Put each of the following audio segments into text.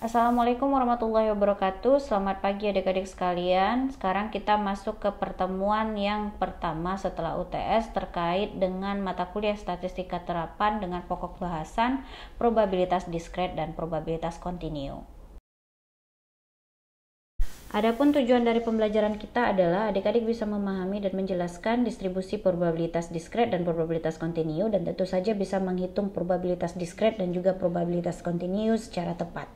Assalamualaikum warahmatullahi wabarakatuh. Selamat pagi adik-adik sekalian. Sekarang kita masuk ke pertemuan yang pertama setelah UTS terkait dengan mata kuliah statistika terapan dengan pokok bahasan probabilitas diskret dan probabilitas kontinu. Adapun tujuan dari pembelajaran kita adalah adik-adik bisa memahami dan menjelaskan distribusi probabilitas diskret dan probabilitas kontinu, dan tentu saja bisa menghitung probabilitas diskret dan juga probabilitas kontinu secara tepat.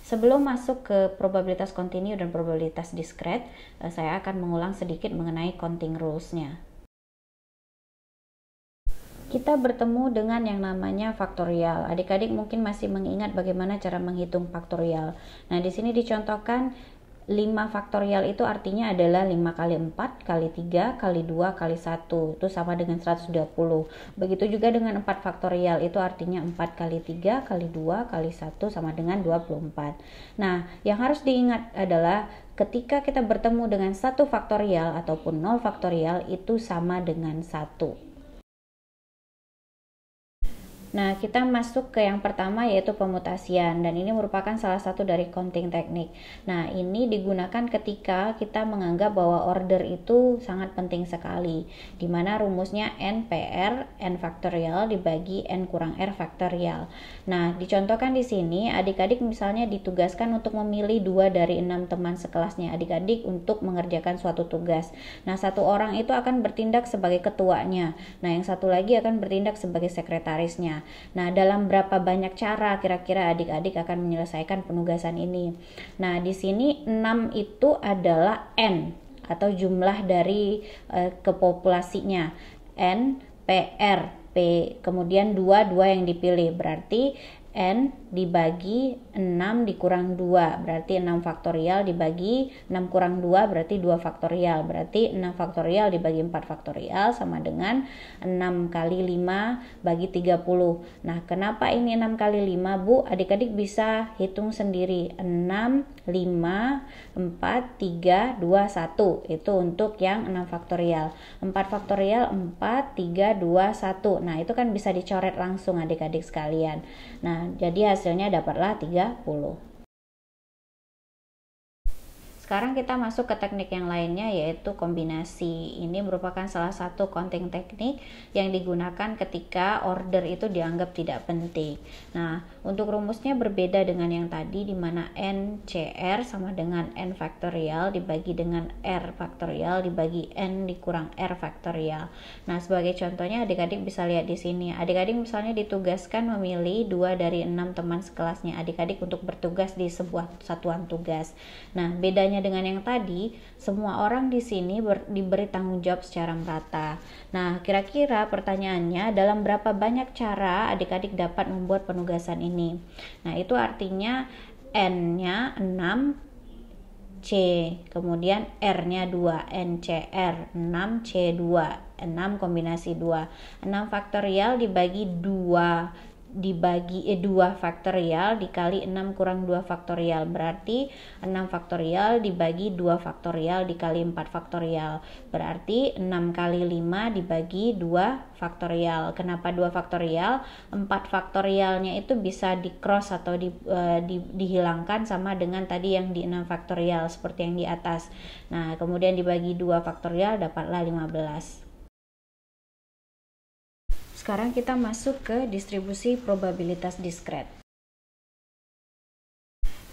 Sebelum masuk ke probabilitas kontinu dan probabilitas diskret, saya akan mengulang sedikit mengenai counting rules-nya. Kita bertemu dengan yang namanya faktorial. Adik-adik mungkin masih mengingat bagaimana cara menghitung faktorial. Nah, di sini dicontohkan 5 faktorial itu artinya adalah 5 kali 4 kali 3 kali 2 kali 1 itu sama dengan 120. Begitu juga dengan 4 faktorial itu artinya 4 kali 3 kali 2 kali 1 sama dengan 24. Nah, yang harus diingat adalah ketika kita bertemu dengan 1 faktorial ataupun 0 faktorial itu sama dengan 1. Nah, kita masuk ke yang pertama yaitu pemutasian, dan ini merupakan salah satu dari counting teknik. Nah, ini digunakan ketika kita menganggap bahwa order itu sangat penting sekali, di mana rumusnya n per n faktorial dibagi n kurang r faktorial. Nah, dicontohkan di sini adik-adik misalnya ditugaskan untuk memilih 2 dari 6 teman sekelasnya adik-adik untuk mengerjakan suatu tugas. Nah, satu orang itu akan bertindak sebagai ketuanya. Nah, yang satu lagi akan bertindak sebagai sekretarisnya. Nah, dalam berapa banyak cara kira-kira adik-adik akan menyelesaikan penugasan ini? Nah, di sini 6 itu adalah N atau jumlah dari kepopulasinya. N, PR, P, kemudian 2 yang dipilih. Berarti N dibagi 6 dikurang 2 berarti 6 faktorial dibagi 6 kurang 2 berarti 2 faktorial, berarti 6 faktorial dibagi 4 faktorial sama dengan 6 kali 5 bagi 30. Nah, kenapa ini 6 kali 5 Bu? Adik-adik bisa hitung sendiri, 6, 5, 4, 3, 2, 1 itu untuk yang 6 faktorial. 4 faktorial 4, 3, 2, 1. Nah, itu kan bisa dicoret langsung adik-adik sekalian. Nah, jadi hasilnya dapatlah 30. Sekarang kita masuk ke teknik yang lainnya yaitu kombinasi. Ini merupakan salah satu counting teknik yang digunakan ketika order itu dianggap tidak penting. Nah, untuk rumusnya berbeda dengan yang tadi di mana n CR sama dengan n faktorial dibagi dengan r faktorial dibagi n dikurang r faktorial. Nah, sebagai contohnya adik-adik bisa lihat di sini. Adik-adik misalnya ditugaskan memilih 2 dari 6 teman sekelasnya adik-adik untuk bertugas di sebuah satuan tugas. Nah, bedanya dengan yang tadi, semua orang di sini diberi tanggung jawab secara merata. Nah, kira-kira pertanyaannya dalam berapa banyak cara adik-adik dapat membuat penugasan ini? Nah, itu artinya N-nya 6, C, kemudian R-nya 2, NCR, 6, C2, 6 kombinasi 2. 6 faktorial dibagi 2 faktorial dikali 6 kurang 2 faktorial berarti 6 faktorial dibagi 2 faktorial dikali 4 faktorial berarti 6 kali 5 dibagi 2 faktorial. Kenapa 2 faktorial? 4 faktorialnya itu bisa di cross atau dihilangkan sama dengan tadi yang di 6 faktorial seperti yang di atas. Nah, kemudian dibagi 2 faktorial dapatlah 15. Sekarang kita masuk ke distribusi probabilitas diskret.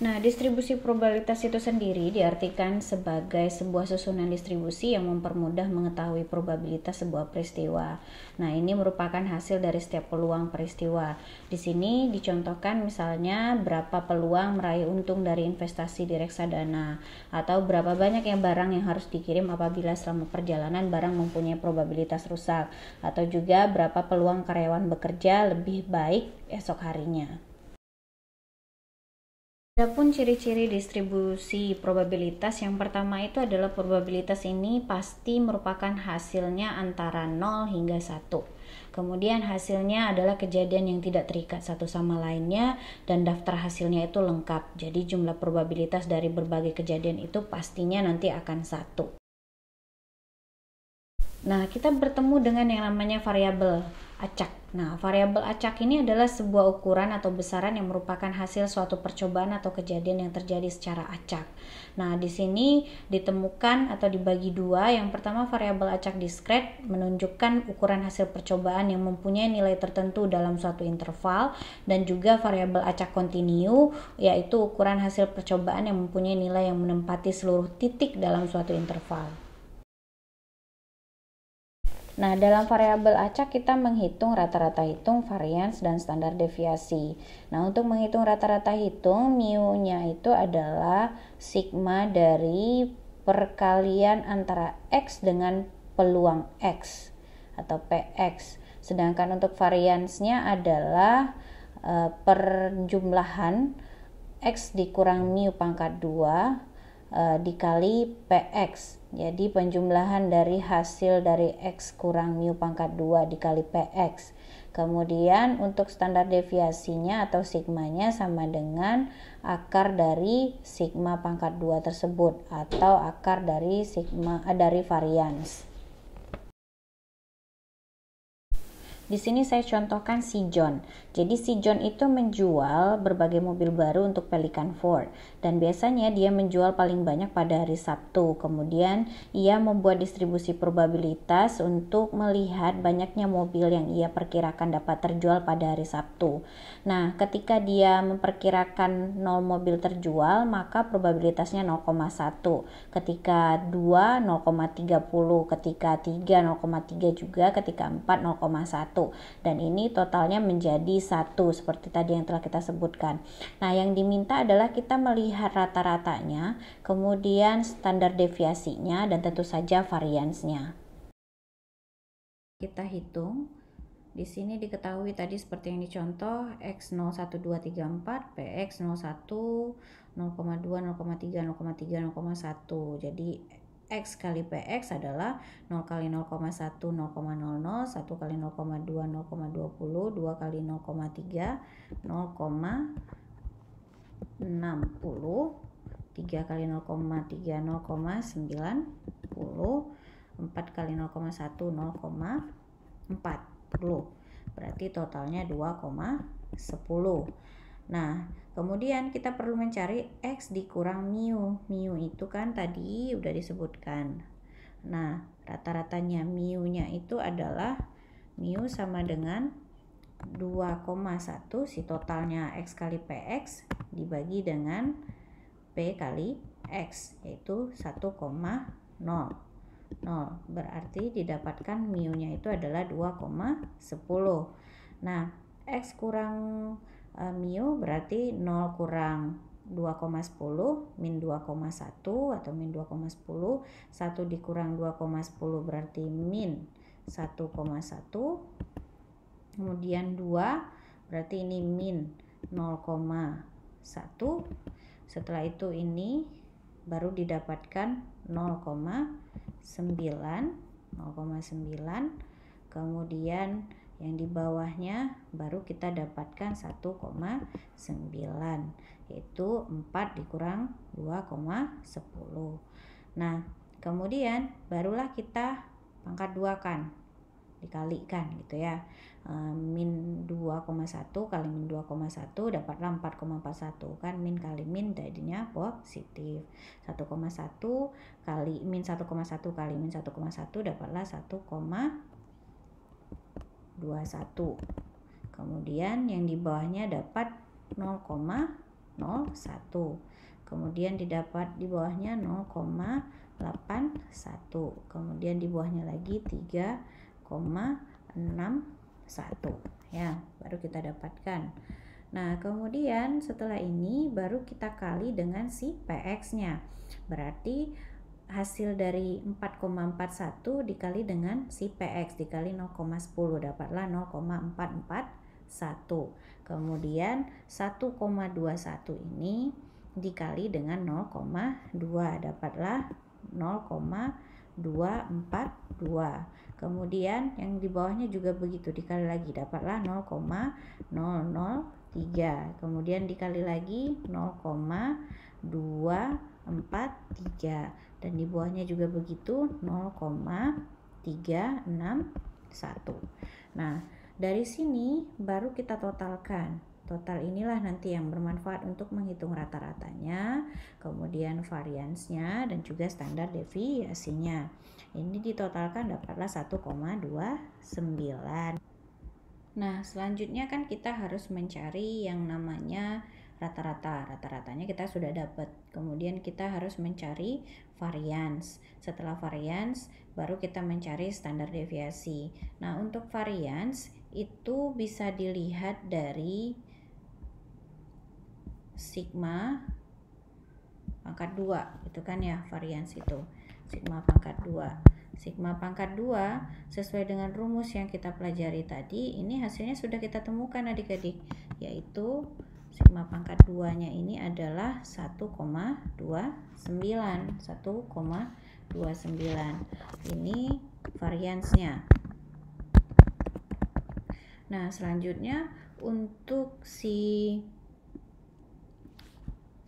Nah, distribusi probabilitas itu sendiri diartikan sebagai sebuah susunan distribusi yang mempermudah mengetahui probabilitas sebuah peristiwa. Nah, ini merupakan hasil dari setiap peluang peristiwa. Di sini dicontohkan misalnya berapa peluang meraih untung dari investasi di reksadana, atau berapa banyak yang barang yang harus dikirim apabila selama perjalanan barang mempunyai probabilitas rusak, atau juga berapa peluang karyawan bekerja lebih baik esok harinya. Adapun ciri-ciri distribusi probabilitas, yang pertama itu adalah probabilitas ini pasti merupakan hasilnya antara 0 hingga 1. Kemudian hasilnya adalah kejadian yang tidak terikat satu sama lainnya dan daftar hasilnya itu lengkap. Jadi jumlah probabilitas dari berbagai kejadian itu pastinya nanti akan 1. Nah, kita bertemu dengan yang namanya variabel. acak. Nah, variabel acak ini adalah sebuah ukuran atau besaran yang merupakan hasil suatu percobaan atau kejadian yang terjadi secara acak. Nah, di sini ditemukan atau dibagi dua. Yang pertama, variabel acak diskret menunjukkan ukuran hasil percobaan yang mempunyai nilai tertentu dalam suatu interval, dan juga variabel acak kontinu, yaitu ukuran hasil percobaan yang mempunyai nilai yang menempati seluruh titik dalam suatu interval. Nah, dalam variabel acak kita menghitung rata-rata hitung, varians, dan standar deviasi. Nah, untuk menghitung rata-rata hitung, mu-nya itu adalah sigma dari perkalian antara X dengan peluang X atau PX. Sedangkan untuk variansnya adalah perjumlahan X dikurang mu pangkat 2 dikali PX. Jadi penjumlahan dari hasil dari X kurang mu pangkat 2 dikali PX. Kemudian untuk standar deviasinya atau sigmanya sama dengan akar dari sigma pangkat 2 tersebut atau akar dari sigma dari varians. Di sini saya contohkan si John. Jadi si John itu menjual berbagai mobil baru untuk Pelican Ford, dan biasanya dia menjual paling banyak pada hari Sabtu. Kemudian ia membuat distribusi probabilitas untuk melihat banyaknya mobil yang ia perkirakan dapat terjual pada hari Sabtu. Nah, ketika dia memperkirakan 0 mobil terjual, maka probabilitasnya 0,1. Ketika 2 0,30, ketika 3 0,3 juga, ketika 4 0,1. Dan ini totalnya menjadi 1 seperti tadi yang telah kita sebutkan. Nah, yang diminta adalah kita melihat rata-ratanya, kemudian standar deviasinya, dan tentu saja variansnya. Kita hitung. Di sini diketahui tadi seperti yang dicontoh, X 0,1,2,3,4, PX 0,1, 0,2, 0,3, 0,3, 0,1. Jadi X kali PX adalah 0 kali 0,1, 0,00, 1 kali 0,2, 0,20, 2 kali 0,3, 0,60, 3 kali 0,3, 0,90, 4 kali 0,1, 0,40. Berarti totalnya 2,10. Nah, kemudian kita perlu mencari X dikurang mu. Mu itu kan tadi udah disebutkan. Nah, rata-ratanya mu-nya itu adalah mu sama dengan 2,1 si totalnya X kali PX dibagi dengan P kali X, yaitu 1,0. Berarti didapatkan mu-nya itu adalah 2,10. Nah, X kurang mu berarti 0 kurang 2,10 min 2,1 atau min 2,10. 1 dikurang 2,10 berarti min 1,1. Kemudian 2 berarti ini min 0,1. Setelah itu ini baru didapatkan 0,9. Kemudian yang di bawahnya baru kita dapatkan 1,9, yaitu 4 dikurang 2,10. Nah, kemudian barulah kita pangkat 2 kan, dikalikan gitu ya. Min 2,1 kali min 2,1 dapatlah 4,41 kan, min kali min jadinya positif. 1,1 kali min 1,1 kali min 1,1 dapatlah 1,21. Kemudian yang di bawahnya dapat 0,01. Kemudian didapat di bawahnya 0,81. Kemudian di bawahnya lagi 3,61 ya, baru kita dapatkan. Nah, kemudian setelah ini baru kita kali dengan si PX-nya. Berarti hasil dari 4,41 dikali dengan si PX dikali 0,10 dapatlah 0,441. Kemudian 1,21 ini dikali dengan 0,2 dapatlah 0,242. Kemudian yang di bawahnya juga begitu, dikali lagi dapatlah 0,003. Kemudian dikali lagi 0,243, dan di bawahnya juga begitu 0,361. Nah, dari sini baru kita totalkan. Total inilah nanti yang bermanfaat untuk menghitung rata-ratanya, kemudian variansnya dan juga standar deviasinya. Ini ditotalkan dapatlah 1,29. Nah, selanjutnya kan kita harus mencari yang namanya rata-rata. Rata-ratanya kita sudah dapat. Kemudian kita harus mencari varians. Setelah varians, baru kita mencari standar deviasi. Nah, untuk varians itu bisa dilihat dari sigma pangkat 2, itu kan ya varians itu. Sigma pangkat 2. Sigma pangkat 2 sesuai dengan rumus yang kita pelajari tadi, ini hasilnya sudah kita temukan adik-adik, yaitu sigma pangkat 2 nya ini adalah 1,29. Ini variansnya. Nah, selanjutnya untuk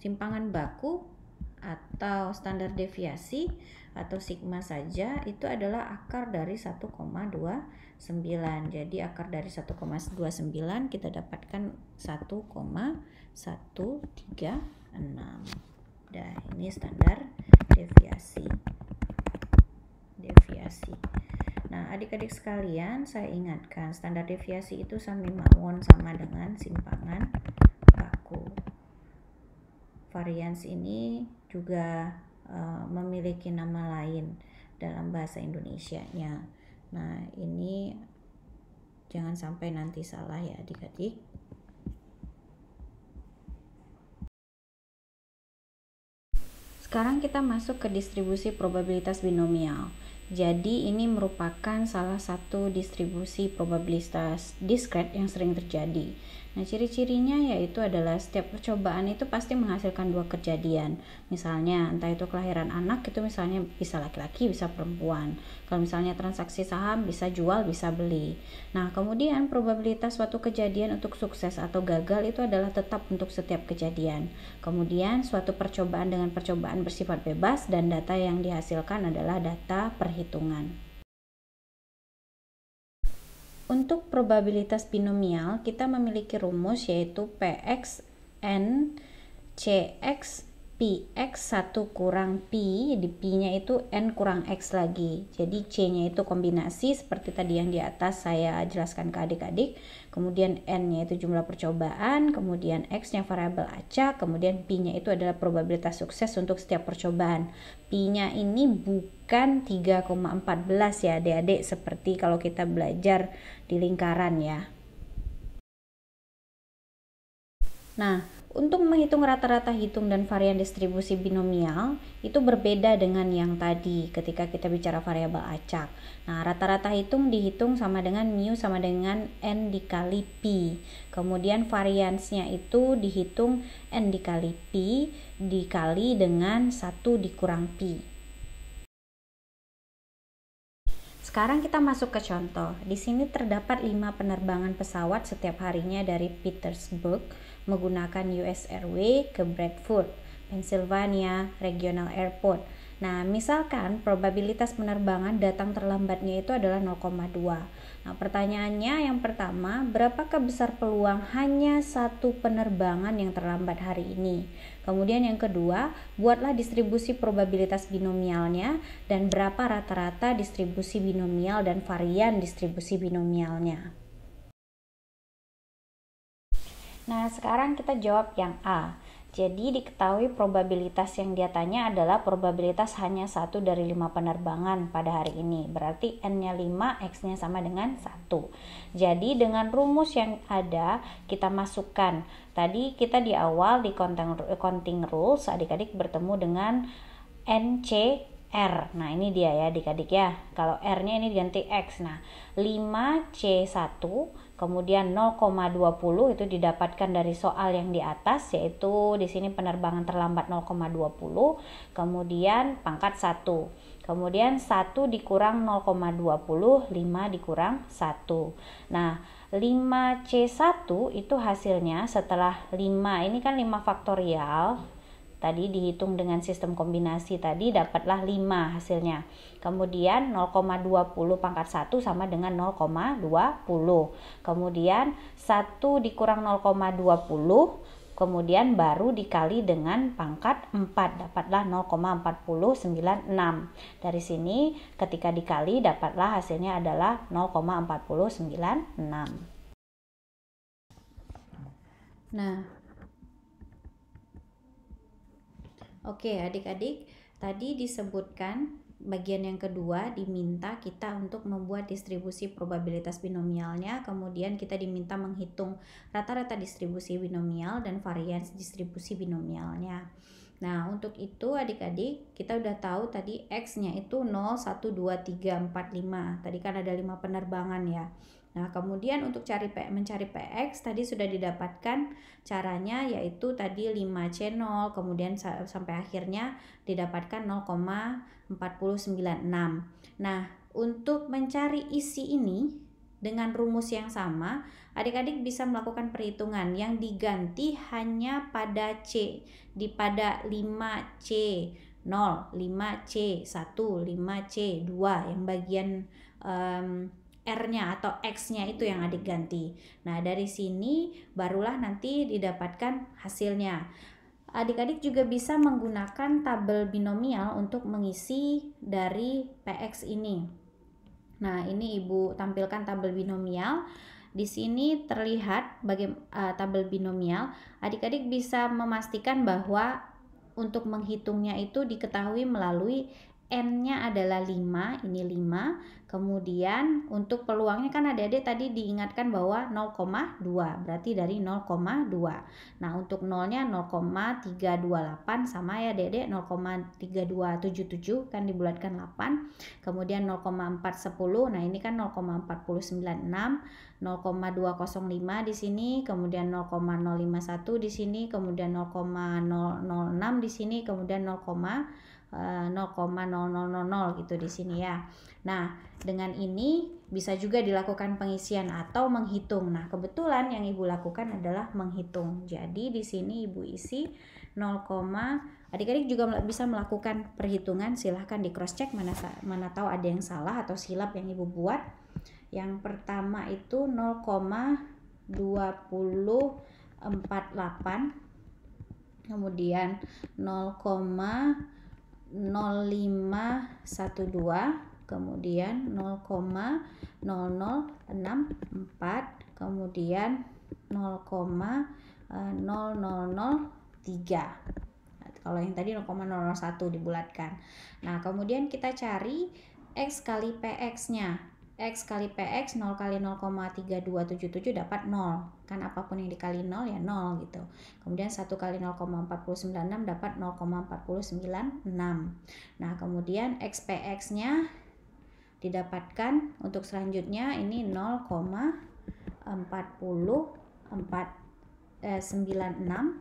simpangan baku atau standar deviasi atau sigma saja itu adalah akar dari 1,29. Jadi akar dari 1,29 kita dapatkan 1,136. Nah, ini standar deviasi. Nah, adik-adik sekalian, saya ingatkan standar deviasi itu sami mawon sama dengan simpangan baku. Varians ini juga memiliki nama lain dalam bahasa Indonesianya. Nah, ini jangan sampai nanti salah ya adik-adik. Sekarang kita masuk ke distribusi probabilitas binomial. Jadi ini merupakan salah satu distribusi probabilitas diskret yang sering terjadi. Nah, ciri-cirinya yaitu adalah setiap percobaan itu pasti menghasilkan dua kejadian. Misalnya, entah itu kelahiran anak, itu misalnya bisa laki-laki, bisa perempuan. Kalau misalnya transaksi saham, bisa jual, bisa beli. Nah, kemudian probabilitas suatu kejadian untuk sukses atau gagal itu adalah tetap untuk setiap kejadian. Kemudian, suatu percobaan dengan percobaan bersifat bebas dan data yang dihasilkan adalah data perhitungan. Untuk probabilitas binomial, kita memiliki rumus yaitu PXN CX PX 1 kurang P, jadi P-nya itu N kurang X lagi. Jadi C-nya itu kombinasi seperti tadi yang di atas saya jelaskan ke adik-adik. Kemudian N-nya itu jumlah percobaan, kemudian X-nya variabel acak, kemudian P-nya itu adalah probabilitas sukses untuk setiap percobaan. P-nya ini bukan 3,14 ya adik-adik, seperti kalau kita belajar di lingkaran ya. Nah, untuk menghitung rata-rata hitung dan varian distribusi binomial itu berbeda dengan yang tadi ketika kita bicara variabel acak. Nah, rata-rata hitung dihitung sama dengan mu sama dengan n dikali pi. Kemudian variansnya itu dihitung n dikali pi dikali dengan 1 dikurang pi. Sekarang kita masuk ke contoh. Di sini terdapat 5 penerbangan pesawat setiap harinya dari Petersburg menggunakan US Airways ke Bradford, Pennsylvania Regional Airport. Nah, misalkan probabilitas penerbangan datang terlambatnya itu adalah 0,2. Nah, pertanyaannya yang pertama, berapakah besar peluang hanya satu penerbangan yang terlambat hari ini? Kemudian yang kedua, buatlah distribusi probabilitas binomialnya dan berapa rata-rata distribusi binomial dan varian distribusi binomialnya. Nah, sekarang kita jawab yang A. Jadi diketahui probabilitas yang dia tanya adalah probabilitas hanya 1 dari 5 penerbangan pada hari ini. Berarti N-nya 5, X-nya sama dengan 1. Jadi dengan rumus yang ada kita masukkan. Tadi kita di awal di counting rules adik-adik bertemu dengan NCR. Nah, ini dia ya adik-adik ya. Kalau R-nya ini diganti X. Nah, 5C1 kemudian 0,20 itu didapatkan dari soal yang di atas, yaitu di sini penerbangan terlambat 0,20, kemudian pangkat 1. Kemudian 1 dikurang 0,20, 5 dikurang 1. Nah, 5C1 itu hasilnya setelah 5, ini kan 5 faktorial, tadi dihitung dengan sistem kombinasi tadi dapatlah 5 hasilnya. Kemudian 0,20 pangkat 1 sama dengan 0,20. Kemudian 1 dikurang 0,20, kemudian baru dikali dengan pangkat 4, dapatlah 0,496. Dari sini ketika dikali dapatlah hasilnya adalah 0,496. Nah, oke adik-adik, tadi disebutkan bagian yang kedua diminta kita untuk membuat distribusi probabilitas binomialnya, kemudian kita diminta menghitung rata-rata distribusi binomial dan varians distribusi binomialnya. Nah, untuk itu adik-adik kita udah tahu tadi X-nya itu 0, 1, 2, 3, 4, 5. Tadi kan ada 5 penerbangan ya. Nah, kemudian untuk mencari PX tadi sudah didapatkan caranya, yaitu tadi 5C0, kemudian sampai akhirnya didapatkan 0,496. Nah, untuk mencari isi ini dengan rumus yang sama, adik-adik bisa melakukan perhitungan yang diganti hanya pada C, pada 5C0, 5C1, 5C2 yang bagian R-nya atau X-nya itu yang adik ganti. Nah, dari sini barulah nanti didapatkan hasilnya. Adik-adik juga bisa menggunakan tabel binomial untuk mengisi dari PX ini. Nah, ini Ibu tampilkan tabel binomial. Di sini terlihat tabel binomial. Adik-adik bisa memastikan bahwa untuk menghitungnya itu diketahui melalui N-nya adalah 5, ini 5. Kemudian untuk peluangnya kan adik-adik tadi diingatkan bahwa 0,2, berarti dari 0,2. Nah, untuk nolnya 0,328 sama ya adik-adik, 0,3277 kan dibulatkan 8. Kemudian 0,410, nah ini kan 0,496, 0,205 di sini, kemudian 0,051 di sini, kemudian 0,006 di sini, kemudian 0,0000 gitu di sini ya. Nah, dengan ini bisa juga dilakukan pengisian atau menghitung. Nah, kebetulan yang Ibu lakukan adalah menghitung. Jadi di sini Ibu isi 0, adik-adik juga bisa melakukan perhitungan, silahkan di cross check mana tahu ada yang salah atau silap yang Ibu buat. Yang pertama itu 0,2048, kemudian 0,0512, kemudian 0,0064, kemudian 0,0003. Kalau yang tadi 0,001 dibulatkan. Nah, kemudian kita cari X kali PX-nya. X kali PX 0 kali 0,3277 dapat 0. Kan apapun yang dikali 0 ya 0 gitu. Kemudian 1 kali 0,496 dapat 0,496. Nah, kemudian X PX-nya didapatkan untuk selanjutnya ini 0,4496.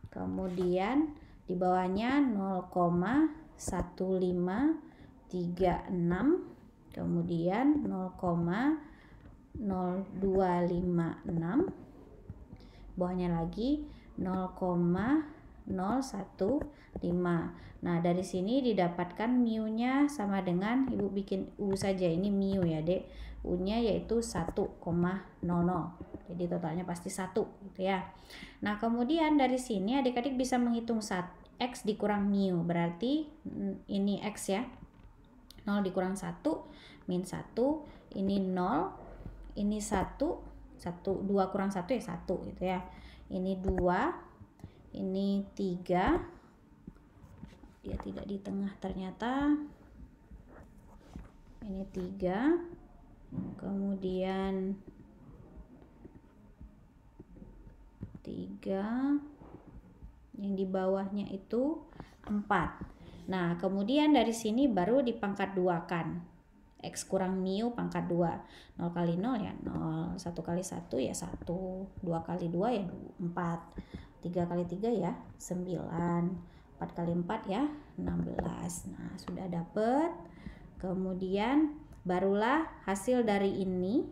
Kemudian di bawahnya 0,1536, kemudian 0,0256, bawahnya lagi 0,015. Nah, dari sini didapatkan mu-nya sama dengan, Ibu bikin U saja, ini mu ya Dek, U-nya yaitu 1,00. Jadi totalnya pasti 1 gitu ya. Nah, kemudian dari sini adik-adik bisa menghitung X dikurang mu, berarti ini X ya. 0 dikurang 1 min 1, ini 0, ini 1, 2 kurang 1 ya 1 gitu ya. Ini 2, ini 3, dia tidak di tengah ternyata, ini 3, kemudian 3, yang di bawahnya itu 4. Nah, kemudian dari sini baru dipangkat 2 kan. X kurang mu pangkat 2. 0 kali 0 ya 0. 1 kali 1 ya 1. 2 kali 2 ya 4. 3 kali 3 ya 9. 4 kali 4 ya 16. Nah, sudah dapet. Kemudian barulah hasil dari ini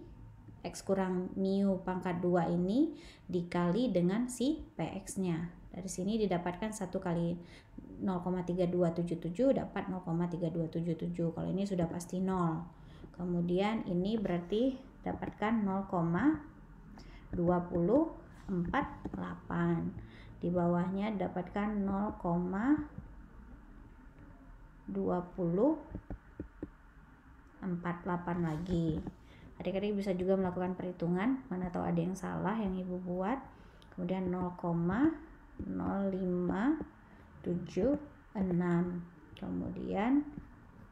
X kurang mu pangkat 2 ini dikali dengan si PX-nya. Dari sini didapatkan 1 kali 0,3277 dapat 0,3277. Kalau ini sudah pasti 0. Kemudian ini berarti dapatkan 0,2048. Di bawahnya dapatkan 0,2048 lagi. Adik-adik bisa juga melakukan perhitungan, mana tahu ada yang salah yang ibu buat. Kemudian 0,0576. Kemudian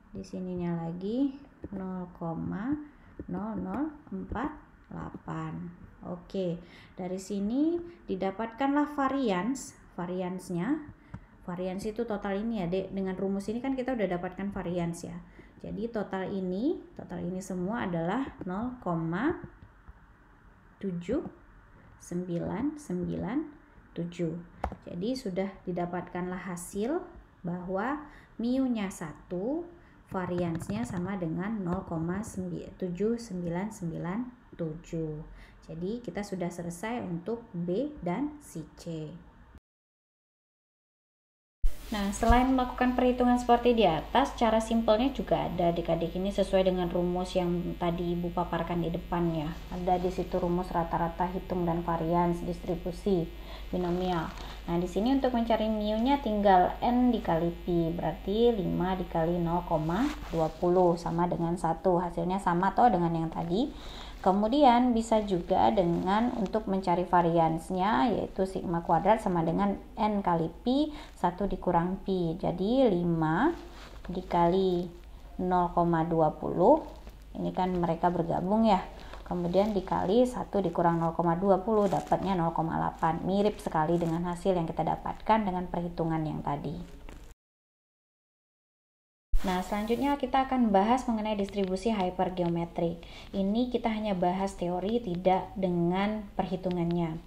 di sininya lagi 0,0048. Oke, dari sini didapatkanlah variansnya. Varians itu total ini ya, Dek. Dengan rumus ini kan kita udah dapatkan varians ya. Jadi total ini semua adalah 0,7997. Jadi sudah didapatkanlah hasil bahwa mu-nya 1, variansnya sama dengan 0,7997. Jadi kita sudah selesai untuk B dan si C. Nah, selain melakukan perhitungan seperti di atas, cara simpelnya juga ada adik-adik. Ini sesuai dengan rumus yang tadi Ibu paparkan di depan ya. Ada di situ rumus rata-rata hitung dan varians distribusi binomial. Nah, di sini untuk mencari mu-nya tinggal n dikali pi, berarti 5 dikali 0,20 sama dengan 1. Hasilnya sama atau dengan yang tadi. Kemudian bisa juga dengan untuk mencari variansnya, yaitu sigma kuadrat sama dengan n kali pi, 1 dikurang pi. Jadi 5 dikali 0,20, ini kan mereka bergabung ya. Kemudian dikali 1 dikurang 0,20, dapatnya 0,8. Mirip sekali dengan hasil yang kita dapatkan dengan perhitungan yang tadi. Nah, selanjutnya kita akan bahas mengenai distribusi hypergeometrik. Ini kita hanya bahas teori, tidak dengan perhitungannya.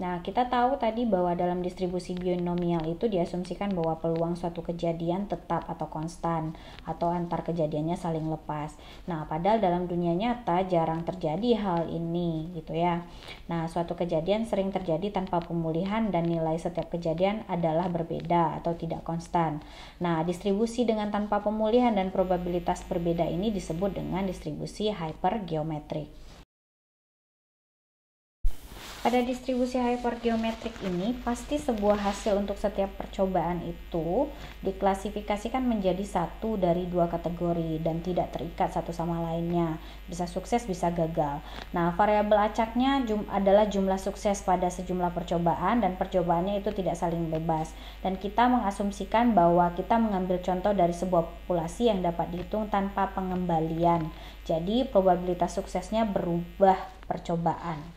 Nah, kita tahu tadi bahwa dalam distribusi binomial itu diasumsikan bahwa peluang suatu kejadian tetap atau konstan, atau antar kejadiannya saling lepas. Nah, padahal dalam dunia nyata jarang terjadi hal ini gitu ya. Nah, suatu kejadian sering terjadi tanpa pemulihan dan nilai setiap kejadian adalah berbeda atau tidak konstan. Nah, distribusi dengan tanpa pemulihan dan probabilitas berbeda ini disebut dengan distribusi hypergeometrik. Pada distribusi hypergeometrik ini, pasti sebuah hasil untuk setiap percobaan itu diklasifikasikan menjadi satu dari dua kategori dan tidak terikat satu sama lainnya. Bisa sukses, bisa gagal. Nah, variabel acaknya adalah jumlah sukses pada sejumlah percobaan dan percobaannya itu tidak saling bebas. Dan kita mengasumsikan bahwa kita mengambil contoh dari sebuah populasi yang dapat dihitung tanpa pengembalian. Jadi, probabilitas suksesnya berubah percobaan.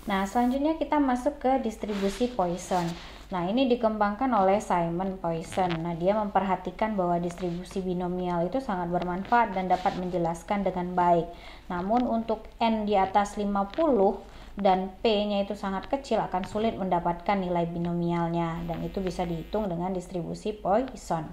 Nah, selanjutnya kita masuk ke distribusi Poisson. Nah, ini dikembangkan oleh Simon Poisson. Nah, dia memperhatikan bahwa distribusi binomial itu sangat bermanfaat dan dapat menjelaskan dengan baik. Namun untuk n di atas 50 dan p-nya itu sangat kecil akan sulit mendapatkan nilai binomialnya, dan itu bisa dihitung dengan distribusi Poisson.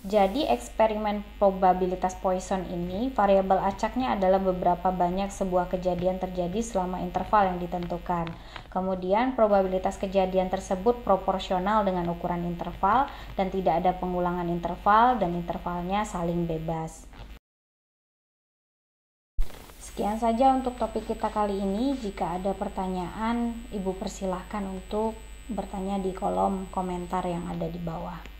Jadi eksperimen probabilitas Poisson ini, variabel acaknya adalah beberapa banyak sebuah kejadian terjadi selama interval yang ditentukan. Kemudian probabilitas kejadian tersebut proporsional dengan ukuran interval dan tidak ada pengulangan interval dan intervalnya saling bebas. Sekian saja untuk topik kita kali ini. Jika ada pertanyaan, Ibu persilahkan untuk bertanya di kolom komentar yang ada di bawah.